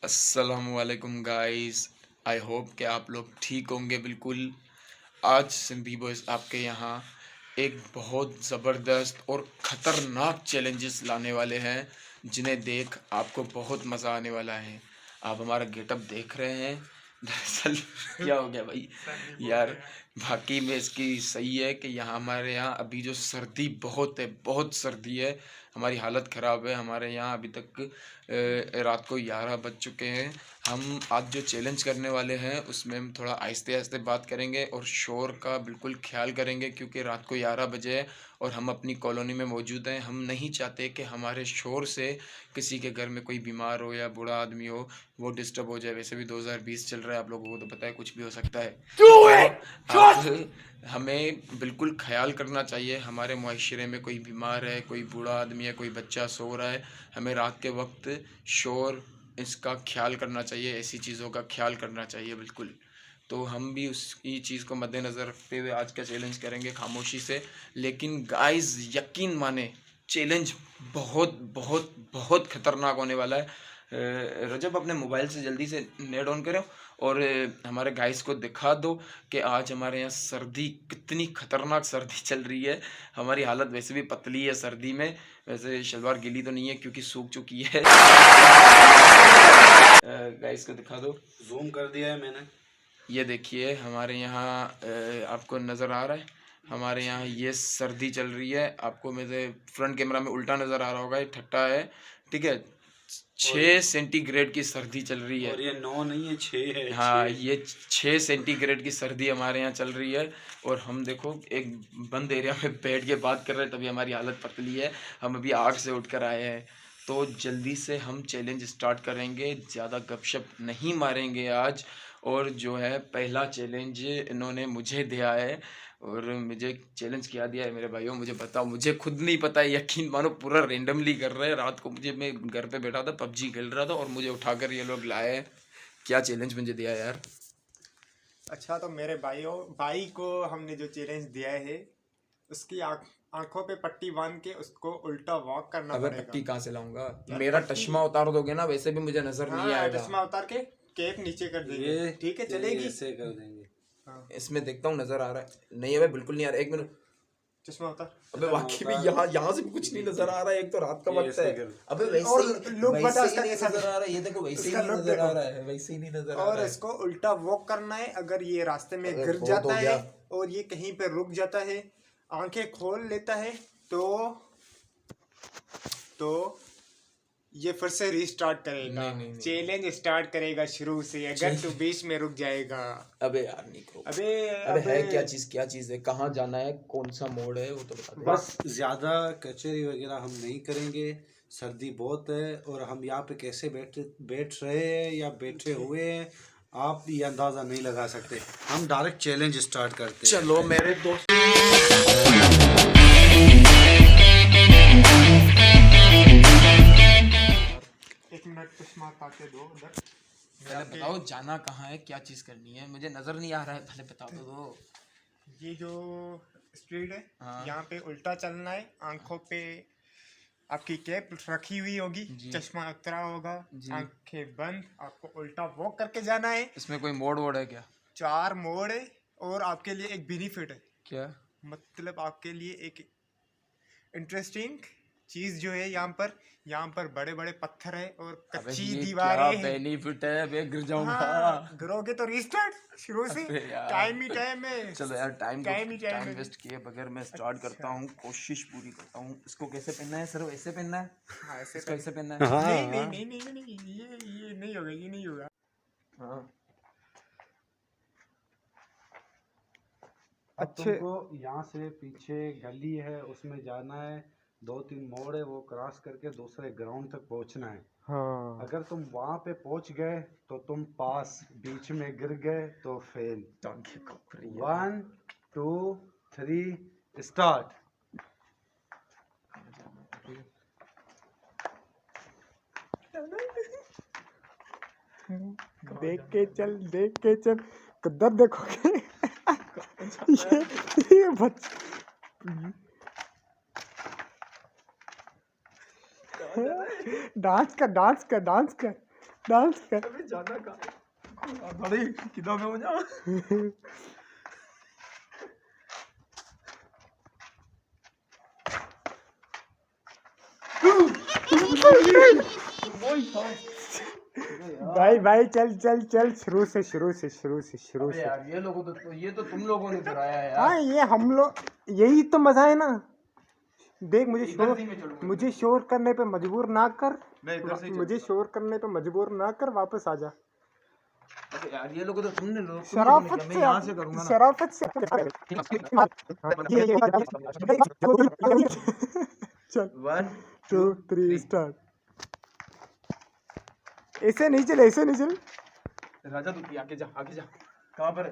अस्सलामुअलैकुम guys. I hope कि आप लोग ठीक होंगे। बिल्कुल आज सिंधी बॉयज़ आपके यहाँ एक बहुत ज़बरदस्त और ख़तरनाक चैलेंजेस लाने वाले हैं, जिन्हें देख आपको बहुत मज़ा आने वाला है। आप हमारा गेटअप देख रहे हैं। दरअसल क्या हो गया भाई यार, बाकी में इसकी सही है कि यहाँ हमारे यहाँ अभी जो सर्दी बहुत है, बहुत सर्दी है। हमारी हालत ख़राब है। हमारे यहाँ अभी तक रात को 11 बज चुके हैं। हम आज जो चैलेंज करने वाले हैं उसमें हम थोड़ा आहिस्ते आहिस्ते बात करेंगे और शोर का बिल्कुल ख्याल करेंगे, क्योंकि रात को 11 बजे है और हम अपनी कॉलोनी में मौजूद हैं। हम नहीं चाहते कि हमारे शोर से किसी के घर में कोई बीमार हो या बूढ़ा आदमी हो, वो डिस्टर्ब हो जाए। वैसे भी 2020 चल रहा है, आप लोगों को तो पता है कुछ भी हो सकता है। तो आप हमें बिल्कुल ख्याल करना चाहिए। हमारे मुआशरे में कोई बीमार है, कोई बूढ़ा आदमी है, कोई बच्चा सो रहा है, हमें रात के वक्त शोर इसका ख्याल करना चाहिए, ऐसी चीज़ों का ख्याल करना चाहिए बिल्कुल। तो हम भी उसी चीज़ को मद्देनज़र रखते हुए आज का चैलेंज करेंगे खामोशी से। लेकिन गाइस यकीन माने चैलेंज बहुत बहुत बहुत ख़तरनाक होने वाला है। रजब अपने मोबाइल से जल्दी से नेट ऑन करो और हमारे गाइस को दिखा दो कि आज हमारे यहाँ सर्दी कितनी ख़तरनाक सर्दी चल रही है। हमारी हालत वैसे भी पतली है सर्दी में, वैसे शलवार गीली तो नहीं है क्योंकि सूख चुकी है। गाइस को दिखा दो। जूम कर दिया है मैंने। ये देखिए हमारे यहाँ आपको नज़र आ रहा है, हमारे यहाँ ये सर्दी चल रही है। आपको मेरे फ्रंट कैमरा में उल्टा नज़र आ रहा होगा, ये ठट्टा है, ठीक है। 6 सेंटीग्रेड की सर्दी चल रही है। और ये 9 नहीं है, 6 है। हाँ, ये 6 सेंटीग्रेड की सर्दी हमारे यहाँ चल रही है। और हम देखो एक बंद एरिया में बैठ के बात कर रहे हैं, तभी हमारी हालत पतली है। हम अभी आग से उठ कर आए हैं। तो जल्दी से हम चैलेंज स्टार्ट करेंगे, ज़्यादा गपशप नहीं मारेंगे आज। और जो है पहला चैलेंज इन्होंने मुझे दिया है, और मुझे चैलेंज क्या दिया है मेरे भाइयों, मुझे बताओ। मुझे खुद नहीं पता है, यकीन मानो पूरा रेंडमली कर रहे हैं। रात को मैं घर पे बैठा था, पबजी खेल रहा था और मुझे उठाकर ये लोग लाए हैं। क्या चैलेंज मुझे दिया यार। अच्छा, तो मेरे भाई को हमने जो चैलेंज दिया है, उसकी आंखों पे पट्टी बांध के उसको उल्टा वॉक करना अबे पड़ेगा। पट्टी कहाँ से लाऊंगा, यार मेरा पट्टी- चश्मा उतार दोगे ना, वैसे भी मुझे नजर नहीं हाँ, आएगा। चश्मा उतार के कैप नीचे कर देंगे, ये ठीक है, चलेगी। ऐसे कर देंगे। हाँ, इसमें देखता हूँ नजर आ रहा है, नहीं है बिल्कुल नहीं आ रहा। एक मिनट, चश्मा उतार। अबे वाकई में यहाँ से भी कुछ नहीं नजर आ रहा है। एक तो रात का ये वक्त ऐसे है। कर। अबे वैसे और ही look वैसे बता ही इसका नहीं कैसा नजर आ रहा है। ये देखो वैसे ही इसका नहीं look नजर आ देखो। रहा है, वैसे ही नहीं नजर आ और रहा है। इसको उल्टा वॉक करना है। अगर ये रास्ते में अरे गिर बहुत जाता हो गया। है और ये कहीं पे रुक जाता है, आंखें खोल लेता है, तो ये फिर से रीस्टार्ट करेगा। नहीं। चैलेंज स्टार्ट करेगा शुरू से। अगर तू बीच में रुक जाएगा। अबे यार निको, अबे है क्या चीज है, कहाँ जाना है, कौन सा मोड है, वो तो बता दे। बस ज्यादा कचहरी वगैरह हम नहीं करेंगे। सर्दी बहुत है और हम यहाँ पे कैसे बैठ रहे हैं या बैठे हुए हैं, आप ये अंदाजा नहीं लगा सकते। हम डायरेक्ट चैलेंज स्टार्ट करते हैं। चलो मेरे दोस्त, एक मिनट, चश्मा ताके दो उधर। पहले बताओ जाना कहाँ है, क्या चीज करनी है, मुझे नजर नहीं आ रहा है, पहले बता दो। ये जो स्ट्रीट है, हाँ। यहाँ पे उल्टा चलना है। आंखों पे आपकी कैप रखी हुई होगी, चश्मा उतरा होगा, आंखें बंद, आपको उल्टा वॉक करके जाना है। इसमें कोई मोड वोड है क्या? 4 मोड़ है और आपके लिए एक बेनिफिट है। क्या मतलब आपके लिए एक इंटरेस्टिंग चीज जो है, यहाँ पर बड़े बड़े पत्थर है और कच्ची दीवारें हैं। बेनिफिट है, अबे गिर जाऊंगा। हाँ, गिरोगे तो रीस्टार्ट शुरू से। अबे यार। टाइम है। चलो यार, टाइम है। वेस्ट किए बगैर मैं स्टार्ट करता हूँ, कोशिश पूरी करता हूँ। इसको कैसे पहनना है सर, ऐसे पहनना है? हाँ, ऐसे इसको ऐसे पहनना है? नहीं, ये नहीं होगा, ये नहीं होगा। हाँ। अब तुमको यहाँ से पीछे गली है, उसमें जाना है। 2-3 मोड़ है, वो क्रॉस करके दूसरे ग्राउंड तक पहुँचना है। हाँ, अगर तुम वहां पे पहुंच गए तो तुम पास, बीच में गिर गए तो फेल। 1 2 3 स्टार्ट। देख के चल, किधर देखोगे? ये डांस कर। डांस कर। अबे जाना कहाँ बड़ी किधर में हो जा। भाई भाई चल चल चल, शुरू से अबे यार ये तो तुम लोगों ने कराया है यार। हाँ ये हम लोग, यही तो मजा है ना। देख इधर से ही मैं चढ़ूंगा। मुझे शोर करने पे मजबूर ना कर। मैं इधर से ही मुझे शोर करने पे मजबूर ना कर, वापस आ जा। अबे यार ये लोगों तो तुमने लोग शराफत मैं यहाँ से करूंगा ना। शराफत से चल 1 2 2 3 3 स्टार्ट। ऐसे नहीं चले, ऐसे नहीं चले। राजा तू आगे जा आगे जा। कहाँ पर है?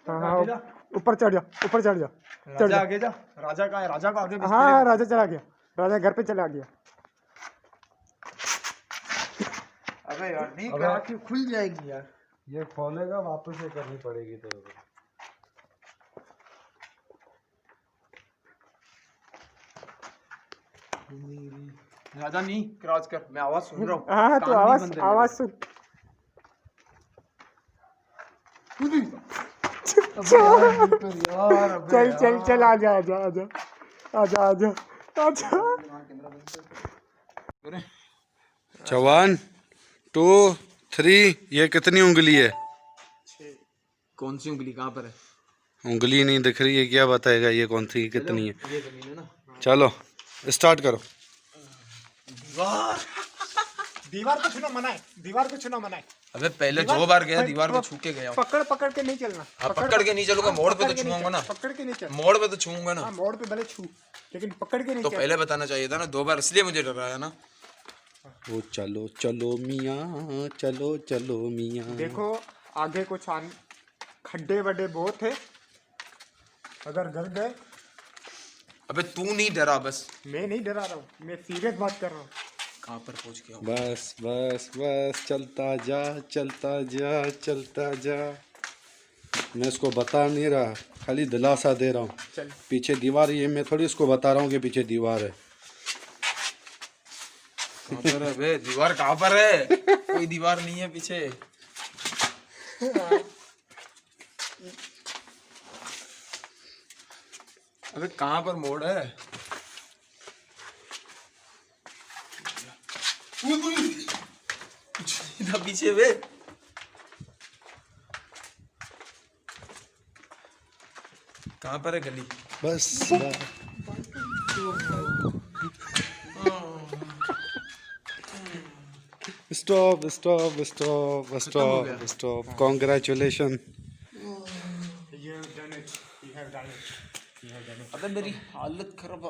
हाँ आगे जा। हाँ, ऊपर चढ़ जा, ऊपर चढ़ जा, चढ़ राजा जा। आगे जा। राजा का है, राजा को आगे हाँ हाँ, राजा चला गया, राजा घर पे चला गया। अबे यार नहीं करा कि खुल जाएगी यार। ये खोलेगा, वापस से करनी पड़ेगी तेरे को। राजा नहीं क्रॉस कर, मैं आवाज सुन रहा हूँ। हाँ तो कान नहीं बंद है आवाज सुन। यार अबे चल चल चल, आजा आजा आजा आजा आजा आजा। 1 2 3। ये कितनी उंगली है? कौन सी उंगली कहाँ पर है? उंगली नहीं दिख रही है, क्या बताएगा ये कौन सी कितनी है? ये जमीन है ना। चलो स्टार्ट करो। दीवार को छूना मना है, दीवार को छूना मना है। अबे पहले जो बार गया दीवार को छू के गया हूँ। पकड़ पकड़ के नहीं चलना। पकड़ के नहीं चलूंगा, मोड़ पे तो छूऊंगा ना। पकड़ के नहीं चल। मोड़ पे तो छूऊंगा ना। हाँ मोड़ पे भले छू, लेकिन पकड़ के नहीं तो चल। पहले बताना चाहिए था ना, 2 बार, इसलिए मुझे डराया ना। ओ चलो चलो मियाँ, चलो चलो मियाँ। देखो आगे कुछ खड्डे वड्डे बहुत है, अगर गिर गए। अबे तू नहीं डरा बस। मैं नहीं डरा रहा हूँ, मैं सीरियस बात कर रहा हूँ। कहाँ पर पहुँच गया हूँ? बस बस बस, चलता जा चलता जा चलता जा। मैं इसको बता नहीं रहा, खाली दिलासा दे रहा हूँ। चल पीछे दीवार, ये मैं थोड़ी इसको बता रहा हूँ कि पीछे दीवार है। कहाँ पर है बे? दीवार कहाँ पर है? कोई दीवार नहीं है पीछे। अबे कहाँ पर मोड़ है? इधर पीछे बे। कहाँ पर है गली? Bus stop stop stop stop stop. Congratulation. अबे मेरी हालत खराब।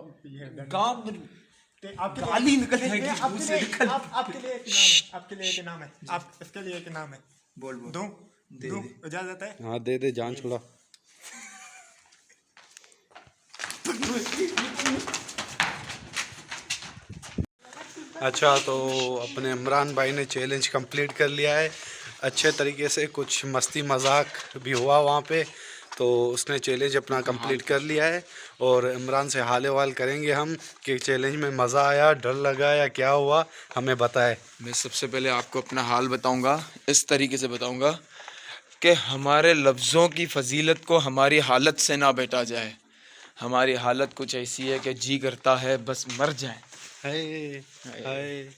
आपके गाली निकल जाएगी आपके मुंह से, लिए निकल। आपके लिए एक नाम है, आपके लिए एक नाम है, आप इसके लिए एक नाम है। बोल बोल। दूं दे दूं दे। इजाजत है? हाँ दे दे, जान छोड़ा। अच्छा तो अपने इमरान भाई ने चैलेंज कंप्लीट कर लिया है अच्छे तरीके से। कुछ मस्ती मजाक भी हुआ वहाँ पे, तो उसने चैलेंज अपना कंप्लीट कर लिया है। और इमरान से हाल वाल करेंगे हम कि चैलेंज में मज़ा आया, डर लगा या क्या हुआ, हमें बताए। मैं सबसे पहले आपको अपना हाल बताऊंगा, इस तरीके से बताऊंगा कि हमारे लफ्ज़ों की फजीलत को हमारी हालत से ना बेटा जाए। हमारी हालत कुछ ऐसी है कि जी करता है बस मर जाए। हाय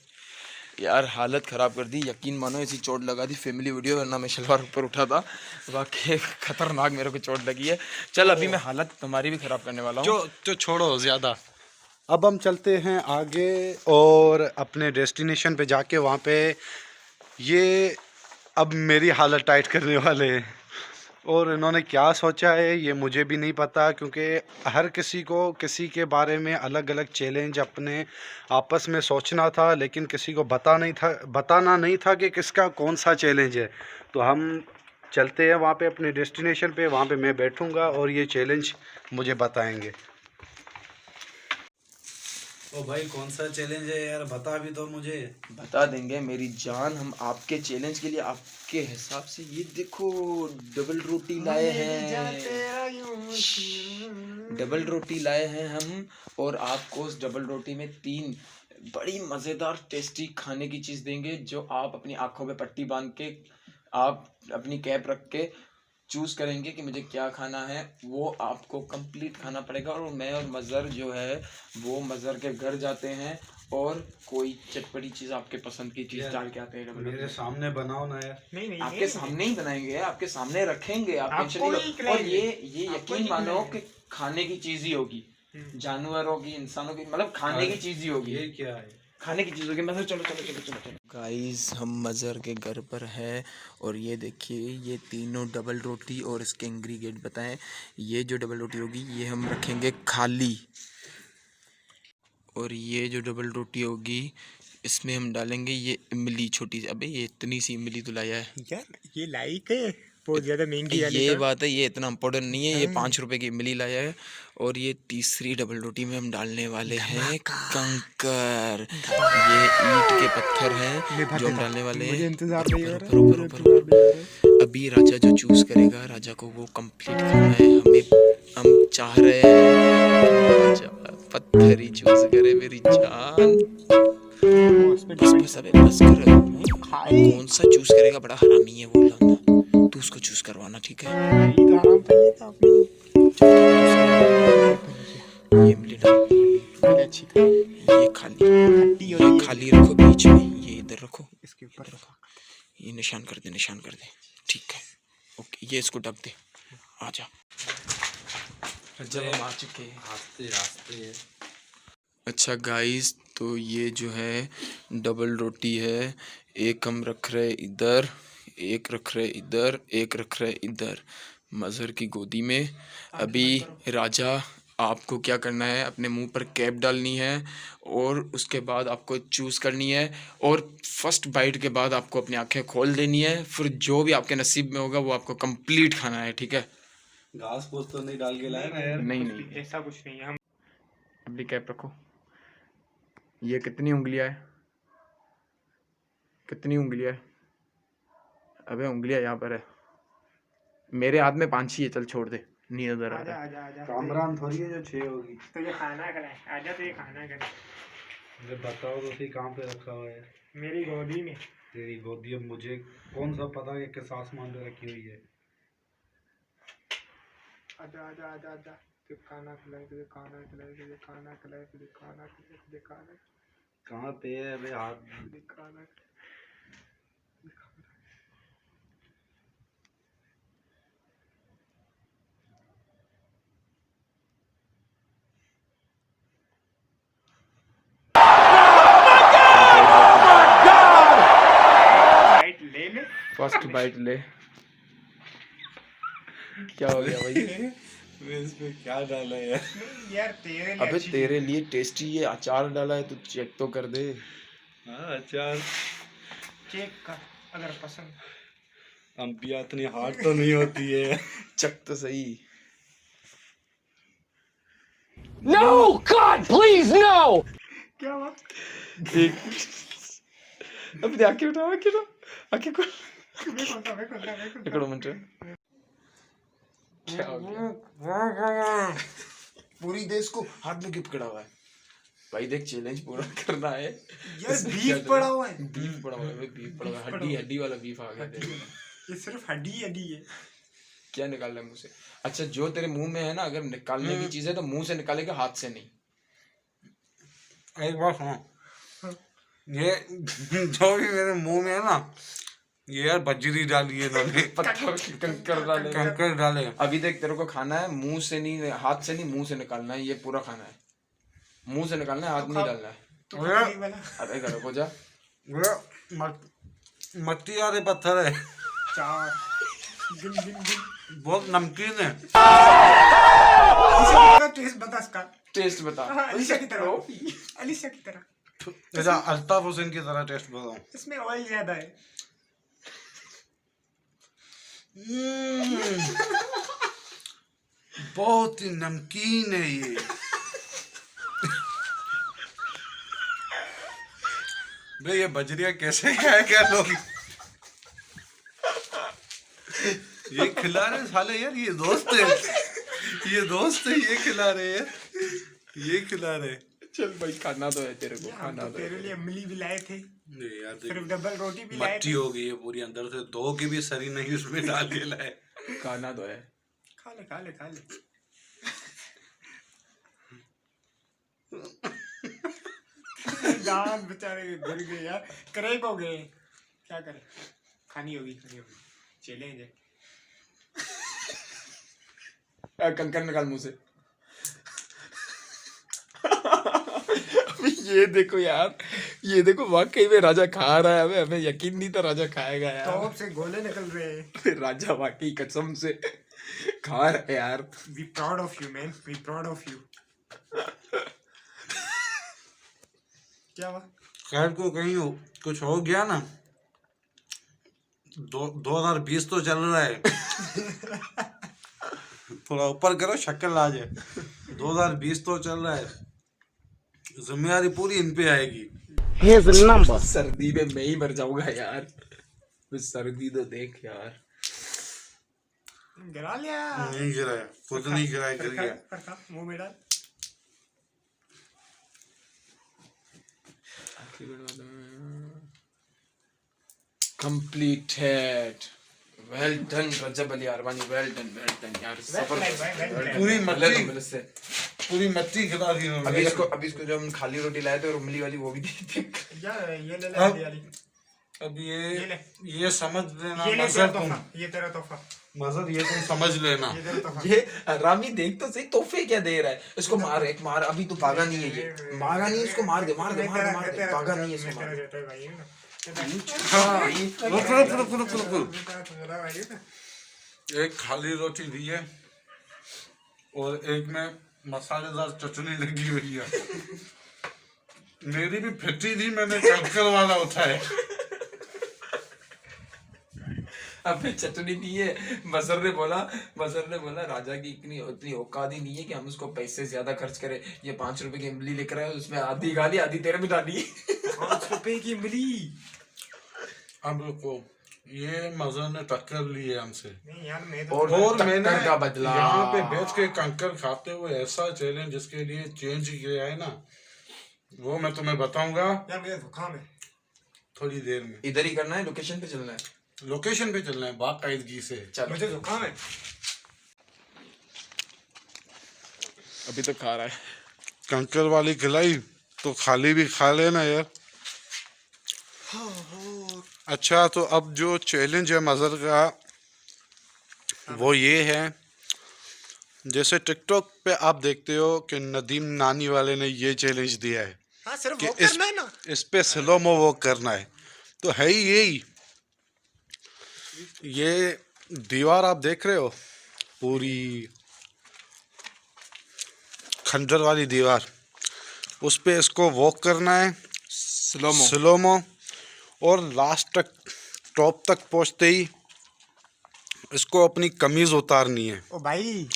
यार हालत ख़राब कर दी, यकीन मानो ऐसी चोट लगा दी, फैमिली वीडियो, वरना मैं शलवार ऊपर उठा था। वाकई खतरनाक मेरे को चोट लगी है। चल अभी मैं हालत तुम्हारी भी ख़राब करने वाला हूँ। जो छोड़ो ज़्यादा, अब हम चलते हैं आगे और अपने डेस्टिनेशन पे जाके वहाँ पे ये अब मेरी हालत टाइट करने वाले हैं। और इन्होंने क्या सोचा है ये मुझे भी नहीं पता, क्योंकि हर किसी को किसी के बारे में अलग अलग चैलेंज अपने आपस में सोचना था, लेकिन किसी को बताना नहीं था कि किसका कौन सा चैलेंज है। तो हम चलते हैं वहाँ पे अपने डेस्टिनेशन पे, वहाँ पे मैं बैठूँगा और ये चैलेंज मुझे बताएंगे। ओ भाई कौन सा चैलेंज है यार, बता भी तो मुझे। बता देंगे मेरी जान, हम आपके चैलेंज के लिए आपके हिसाब से ये देखो डबल रोटी लाए हैं। डबल रोटी लाए हैं हम, और आपको उस डबल रोटी में 3 बड़ी मज़ेदार टेस्टी खाने की चीज़ देंगे जो आप अपनी आंखों पे पट्टी बांध के आप अपनी कैप रख के चूज़ करेंगे कि मुझे क्या खाना है, वो आपको कंप्लीट खाना पड़ेगा। और मैं और मज़र जो है वो मज़र के घर जाते हैं और कोई चटपटी चीज़ आपके पसंद की चीज़ डाल के आते हैं। मेरे सामने बनाओ ना यार। नहीं नहीं आपके सामने ही बनाएंगे, आपके सामने रखेंगे, आप टेंशन आपको नहीं ही लो। और खिलाएंगे। ये आपको यकीन ही मानो खिलाएंगे। कि खाने की चीज़ ही होगी, जानवरों की, इंसानों की, मतलब खाने की चीज़ ही होगी, ये क्या है? खाने की चीज़ होगी। मज़र चलो चलो चलो चलो चलो। गाइस हम मज़र के घर पर है और ये देखिए ये तीनों डबल रोटी और इसके इंग्रेडिएंट बताएं। ये जो डबल रोटी होगी ये हम रखेंगे खाली, और ये जो डबल रोटी होगी इसमें हम डालेंगे ये इमली छोटी सी। अबे ये इतनी सी इमली तो लाया है यार ये लाइक है बहुत ज्यादा महंगी वाली ये का। बात है, ये इतना इम्पोर्टेंट नहीं है, ये 5 रुपए की इमली लाया है। और ये तीसरी डबल रोटी में हम डालने वाले हैं कंकर, ये ईंट के पत्थर हैं जो हम डालने वाले हैं। मुझे इंतजार नहीं हो रहा रुको, है, रुको, मुझे रुको, इंतजार नहीं हो रहा है। अभी राजा जो चूज करेगा, राजा को वो कंप्लीट खाना है। हम चाह रहे हैं राजा पत्थर ही चूज करे मेरी जान। बस बस अबे बस कर, कौन सा चूज करेगा, बड़ा हरामी है वो लौंडा, तू उसको चूज करवाना ठीक है। यही तो आराम चाहिए था अपनी। ये इमली डाल, बड़ी अच्छी थी। ये खाली रखो बीच में, ये इधर रखो, इसके ऊपर रखो। ये निशान कर दे, ठीक है। ओके ये इसको ढक दे, आजा। जब हम आ चुके हैं रास्ते अच्छा गाइस, तो ये जो है डबल रोटी है, एक हम रख रहे इधर, एक रख रहे इधर, एक रख रहे इधर मज़हर की गोदी में। अभी राजा आपको क्या करना है, अपने मुंह पर कैप डालनी है और उसके बाद आपको चूज़ करनी है, और फर्स्ट बाइट के बाद आपको अपनी आंखें खोल देनी है। फिर जो भी आपके नसीब में होगा वो आपको कंप्लीट खाना है, ठीक है। घास फूस तो नहीं डाल के लाया ना यार? नहीं ऐसा कुछ नहीं है। हम अपनी कैप रखो। ये कितनी उंगलियां है, कितनी उंगलियां है? अबे उंगलियां यहाँ पर है, मेरे हाथ में 5 ही है, चल छोड़ दे, नहीं नजर आ आजा रहा है। आजा आजा। कामरान थोड़ी है जो 6 होगी। तो ये खाना खिलाए, आजा तो ये खाना खिलाए। मुझे बताओ तो सही कहाँ पे रखा हुआ है? मेरी गोदी में। तेरी गोदी अब मुझे कौन सा पता है किस आसमान पे रखी हुई है? आजा आजा आजा आजा। तुझे खाना खिलाए, तुझे खाना खिलाए, तुझे खाना खिलाए, तुझे खाना खिलाए, तुझे खाना कहाँ पे है अबे हाथ? तुझे खाना बाइट ले ले। फर्स्ट बाइट ले। क्या हो गया भाई? इसमें क्या डाला है? नहीं यार तेरे लिए अबे अच्छी तेरे लिए टेस्टी ये अचार डाला है, तू चेक तो कर दे। हाँ अचार। चेक कर अगर पसंद। अम्बिया इतनी हार्ड तो नहीं होती है। चक तो सही। No! God, please, no! क्या बात? देख अबे आंखें उठाओ, आंखें खोल। मैं इकड़ो मिनट क्या हो गया? पूरी देश को हाथ में गिफ्ट पड़ा हुआ है भाई, देख चैलेंज पूरा करना है। यार इसमें बीफ क्या पड़ा हुआ है। बीफ पड़ा हुआ है, बीफ पड़ा हुआ है, हड्डी वाला बीफ आ गया तेरे में। ये सिर्फ हड्डी हड्डी है। क्या निकालना है मुंह से? अच्छा जो तेरे मुंह में है ना, अगर निकालने की चीज है तो मुंह से निकालेगा, हाथ से नहीं। एक बार सुनो, ये जो भी मेरे मुंह में है ना, ये यार बजरी डाली है इन्होंने। पत्थर कंकर डाले। कंकर डाले। अभी देख तेरे को खाना है मुंह से नहीं, हाथ से नहीं, मुंह से निकालना है, ये पूरा खाना है, मुंह से निकालना है, हाथ नहीं डालना है। तो खा वाला अबे घर को जा। मट्टी वाले पत्थर है, चार गिन गिन गिन। बहुत नमकीन है। टेस्ट बता इसका। टेस्ट बता। अलीशा की तरह, अलीशा की तरह। ऐसा अल्ताफ हुसैन की तरह टेस्ट बताऊं? इसमें ऑयल ज्यादा है। बहुत ही नमकीन है ये। भाई ये बजरिया कैसे खाया क्या लोग? ये खिला रहे साले यार, ये दोस्त है, ये दोस्त है, ये खिला रहे यार, ये खिला रहे। चल भाई खाना तो है तेरे को, हम खाना तो तो है तेरे लिए इमली भी लाए थे, नहीं यार सिर्फ डबल रोटी भी लाए मट्टी थे। हो गई है पूरी अंदर से, दो की भी सरी नहीं उसमें डाल के लाए। खाना तो है। खा ले खा ले खा ले। दांत बेचारे गिर गए यार, क्रैक हो गए। क्या करें, खानी होगी खानी होगी, चैलेंज है। कंकर निकाल मुंह से। अभी ये देखो यार, ये देखो वाकई में राजा खा रहा है। हमें हमें यकीन नहीं था राजा खाएगा यार। टॉप से गोले निकल रहे हैं। राजा वाकई कसम से खा रहा है यार। We proud of you man, we proud of you. क्या हुआ? खैर को कहीं कुछ हो गया ना, 2020 तो चल रहा है। थोड़ा ऊपर करो शक्ल आ जाए। 2020 तो चल रहा है, जिम्मेदारी पूरी इन पे आएगी। Here's the number. सर्दी में मैं ही मर जाऊंगा यार। बस सर्दी तो देख यार। गिरा लिया। नहीं गिराया, खुद नहीं गिराया, गिर गया। खा, मुंह में डाल। Completed. Well done रजब अली अरबानी, well done यार। पूरी मट्टी मेरे से। पूरी मट्टी खिला दी अभी उन्होंने। इसको जब हम खाली रोटी लाए थे और उंगली वाली वो भी दी थी। यार ये ले ले अब- वाली। अब ये ले। ये समझ लेना ये ले तेरा मजहर तुम, तोहफा, ये तेरा तोहफा, मजहर ये तुम समझ लेना। ये तेरा तोहफा। ये रामी देख तो सही तोहफे क्या दे रहा है। इसको मार, एक मार। अभी तो भागा नहीं है ये, भागा नहीं है, इसको मार दे मार दे मार दे मार दे। भागा नहीं है इसको, मार दे। हाँ, रुक। भाई एक खाली रोटी दी है और एक में मसालेदार चटनी लगी हुई है। मेरी भी फिटी थी, मैंने कंकर वाला उठाया। अबे चटनी नहीं है। मजर ने बोला राजा की इतनी औकात ही नहीं है कि हम उसको पैसे ज्यादा खर्च करें। ये 5 रुपए की इमली लेकर आए, उसमें आधी गाली आधी तेरे में डाली। 5 रुपए की इमली। अब रुको, ये मजर ने टक्कर ली है हमसे नहीं यार मैं तो और मैंने टक्कर का बदला। यहाँ पे बैठ के कंकर खाते हुए ऐसा चैलेंज जिसके लिए चेंज किया है ना, वो मैं तुम्हें बताऊंगा यार मुझे जुकाम है। थोड़ी देर में। इधर ही करना है, लोकेशन पे चलना है। लोकेशन पे चलना है बाकायदगी से। चल मुझे जुकाम है। अभी तो खा रहा है। कंकर वाली खिलाई तो खाली भी खा लेना यार। अच्छा, तो अब जो चैलेंज है मजर का वो ये है, जैसे टिकटॉक पे आप देखते हो कि नदीम नानी वाले ने ये चैलेंज दिया है हाँ सिर्फ कि वो करना है ना। इस पे स्लोमो वॉक करना है। तो है ही यही, ये दीवार आप देख रहे हो, पूरी खंडर वाली दीवार, उस पे इसको वॉक करना है स्लोमो और लास्ट तक टॉप तक पहुंचते ही इसको अपनी कमीज उतारनी है। ओ भाई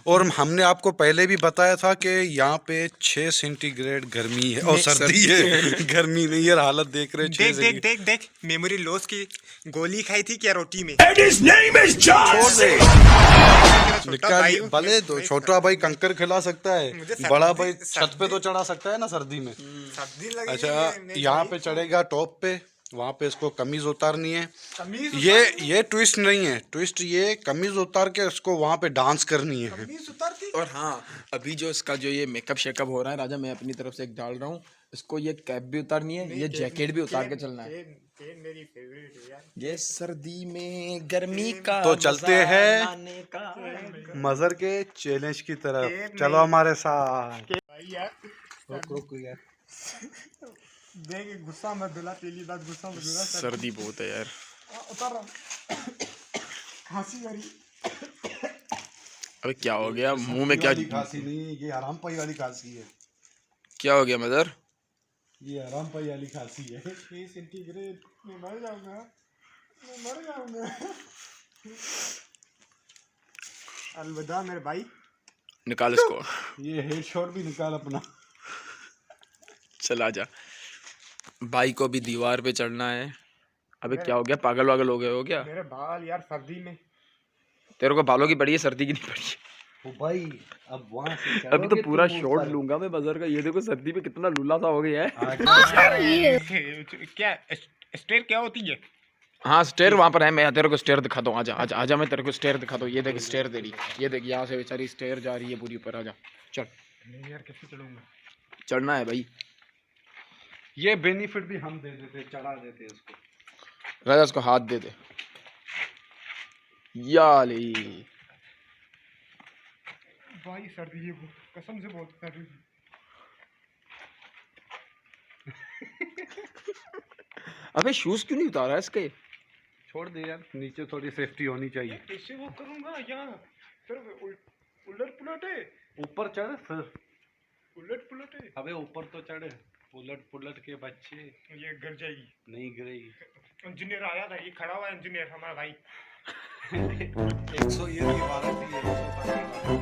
और हमने आपको पहले भी बताया था कि यहाँ पे 6 सेंटीग्रेड गर्मी है और सर्दी है। गर्मी नहीं है, हालत देख रहे देख 6 देख देख देख मेमोरी लॉस की गोली खाई थी क्या रोटी में? छोड़ दे। छोटा निकाल भाई ये, भले तो छोटा भाई कंकर खिला सकता मुझे है, बड़ा सर्दी- भाई छत पे तो चढ़ा सकता है ना सर्दी में। सर्दी लगी अच्छा, है, यहाँ पे चढ़ेगा टॉप पे, वहाँ पे इसको कमीज उतारनी है। कमीज ये ट्विस्ट नहीं है, ट्विस्ट ये कमीज उतार के उसको वहाँ पे डांस करनी है। कमीज उतारती। और हाँ, अभी जो इसका जो ये मेकअप शेकअप हो रहा है राजा, मैं अपनी तरफ से एक डाल रहा हूँ। इसको ये कैप भी उतारनी है, ये जैकेट भी उतार के चलना है। केन मेरी फेवरेट है यार। ये सर्दी में गर्मी का तो चलते मजा हैं लाने का। मजर के चैलेंज की तरफ, नहीं। चलो हमारे साथ। भाई यार रुक यार, देख गुस्सा मत दिला, पहली बात गुस्सा मत दिला। सर्दी बहुत है यार। उतार रहा हूँ। खांसी आ रही। अबे क्या हो गया मुंह में? क्या खांसी नहीं, ये आराम पाई वाली खांसी है। क्या हो गया मदर? ये आराम पाई वाली खांसी है। 3 सेंटीग्रेड मैं मर जाऊंगा, मैं मर जाऊंगा। अलविदा मेरे भाई। निकाल इसको। ये हेड शॉट भी निकाल अपना। चल आजा। भाई को भी दीवार पे चढ़ना है। अबे क्या हो गया, पागल वागल हो गए हो क्या? मेरे बाल यार सर्दी में। तेरे को बालों की पड़ी है, सर्दी की नहीं पड़ी है। ओ भाई अब वहां से अभी तो चढ़ोगे पूरा तुम शॉट ऊपर। लूंगा मैं बजर का। ये देखो सर्दी में कितना लूला सा हो गया है। क्या स्टेयर क्या होती है? हाँ स्टेयर वहां पर है। मैं तेरे को स्टेयर दिखाता हूँ। आजा आजा आजा, मैं तेरे को स्टेयर दिखाता हूँ। ये देख स्टेयर तेरी, ये देख यहाँ से बेचारी स्टेयर जा रही है पूरी ऊपर। आजा चल, नहीं यार कैसे चढ़ूंगा? चढ़ना है भाई। ये बेनिफिट भी हम दे देते, चढ़ा देते उसको। राजा उसको हाथ दे दे। याली भाई सर्दी है वो, कसम से बहुत सर्दी है। अबे शूज क्यों नहीं उतारा इसके? छोड़ दे यार, नीचे थोड़ी सेफ्टी होनी चाहिए। कैसे वो करूंगा यहाँ? फिर उलट पुलट है। ऊपर चढ़ फिर। उलट पुलट है। अबे ऊपर तो चढ़, उलट पुलट के बच्चे। ये गिर जाएगी। नहीं गिरेगी। इंजीनियर आया था, ये खड़ा हुआ इंजीनियर हमारा भाई। 100 ईयर की वारंटी है, 100 साल की।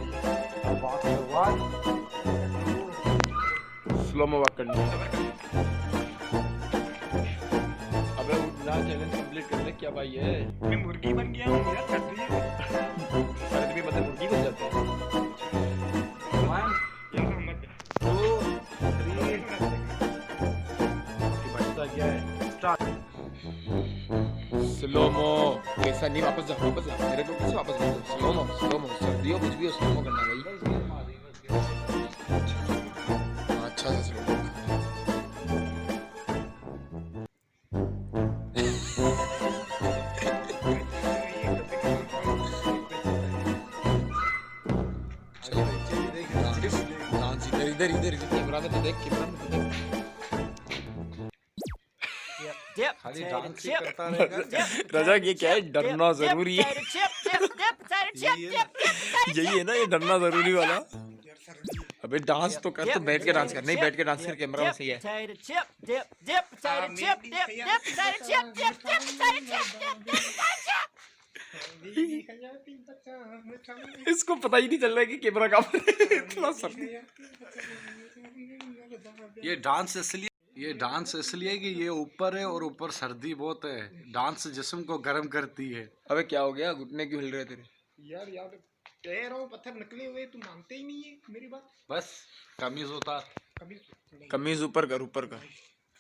स्लो में वॉक करनी है। अबे उठना, चैलेंज कंप्लीट कर ले। क्या भाई है, मैं मुर्गी बन गया हूँ यार, सर्दी है। सर्दी में बंदे मुर्गी बन जाते हैं। यहाँ मत। 2 3 क्या है स्टार्ट। स्लोमो कैसा नहीं, वापस जा वापस जा। मेरे को कैसे वापस जा? स्लोमो स्लोमो, सर्दियों कुछ भी हो स्लोमो करना भाई। अच्छा से स्लोमो। डांस इधर इधर इधर कैमरा में तो देख, कैमरा में तो देख। खाली डांस ही करता रहेगा। रजा ये क्या है, डरना जरूरी है। यही है ना ये डरना जरूरी वाला। अबे डांस तो कर, तो बैठ के डांस कर। नहीं बैठ के डांस कर, कैमरा में सही है। इसको पता ही नहीं चल रहा है कि कैमरा कहाँ पर है। इतना सर्दी। ये डांस इसलिए कि ये ऊपर है और ऊपर सर्दी बहुत है। डांस जिस्म को गर्म करती है। अबे क्या हो गया, घुटने क्यों हिल रहे तेरे? यार कह रहा हूँ पत्थर निकले हुए, तू मानते ही नहीं है मेरी बात। बस कमीज होता। कभी कमीज ऊपर कर, ऊपर कर।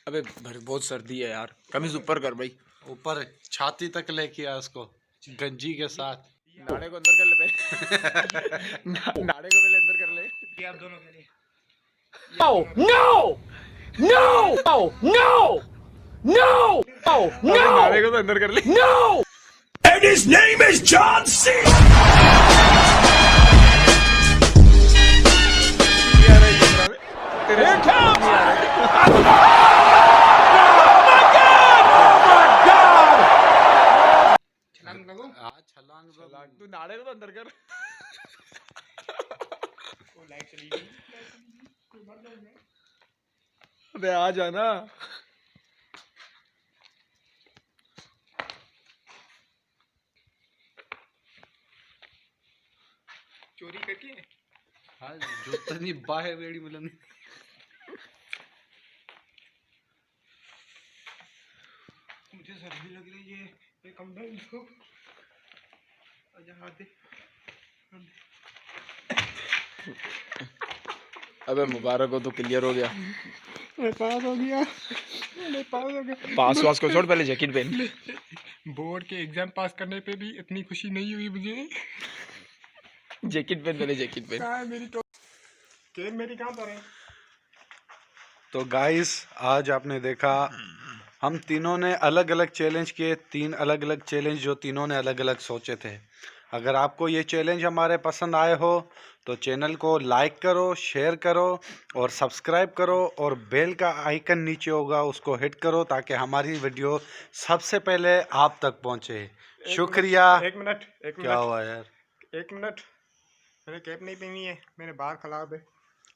अबे बहुत सर्दी है यार, कमीज ऊपर कर भाई। ऊपर छाती तक लेके आ उसको, गंजी के साथ। नाड़े को अंदर कर ले पहले। नाड़े को पहले अंदर कर ले। ये आप दोनों के लिए। No! No! No! No! No! No! No! नाड़े No! को तो अंदर कर ले। No! And his name is John C. Here it comes! छलांग लगो। छलांग तू नाड़े को तो अंदर कर। वो लाइट चली गई। कोई बात नहीं। अबे आ जाना। चोरी करके हाँ जूता नहीं बाहे बेड़ी मिलन। मुझे सर्दी लग रही है। ये कम डाउन इसको। आजा हाथ दे। अबे मुबारक हो, तो क्लियर हो गया। मैं पास हो गया। मैं पास हो गया। पास वास को छोड़, पहले जैकेट पहन। बोर्ड के एग्जाम पास करने पे भी इतनी खुशी नहीं हुई मुझे। जैकेट पहन पहले, जैकेट पहन। कहाँ है मेरी तो? केन मेरी कहाँ पर है? तो गाइस आज आपने देखा हम तीनों ने अलग अलग चैलेंज किए। 3 अलग अलग चैलेंज जो तीनों ने अलग अलग सोचे थे। अगर आपको ये चैलेंज हमारे पसंद आए हो तो चैनल को लाइक करो, शेयर करो और सब्सक्राइब करो, और बेल का आइकन नीचे होगा उसको हिट करो ताकि हमारी वीडियो सबसे पहले आप तक पहुंचे। शुक्रिया। एक मिनट। क्या हुआ यार? 1 मिनट। मैंने कैप नहीं पहनी है, मेरे बाल खराब है।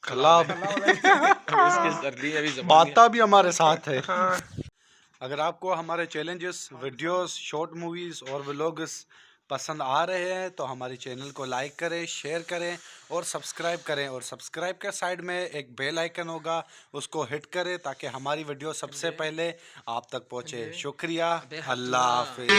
खलाब इसके सर्दी में भी जबान बाता भी हमारे साथ है। हाँ। अगर आपको हमारे चैलेंजेस, वीडियोस, शॉर्ट मूवीज़ और व्लॉग्स पसंद आ रहे हैं तो हमारे चैनल को लाइक करें, शेयर करें और सब्सक्राइब करें। और सब्सक्राइब के साइड में एक बेल आइकन होगा, उसको हिट करें ताकि हमारी वीडियो सबसे पहले आप तक पहुंचे। शुक्रिया। अल्लाह हाफिज़।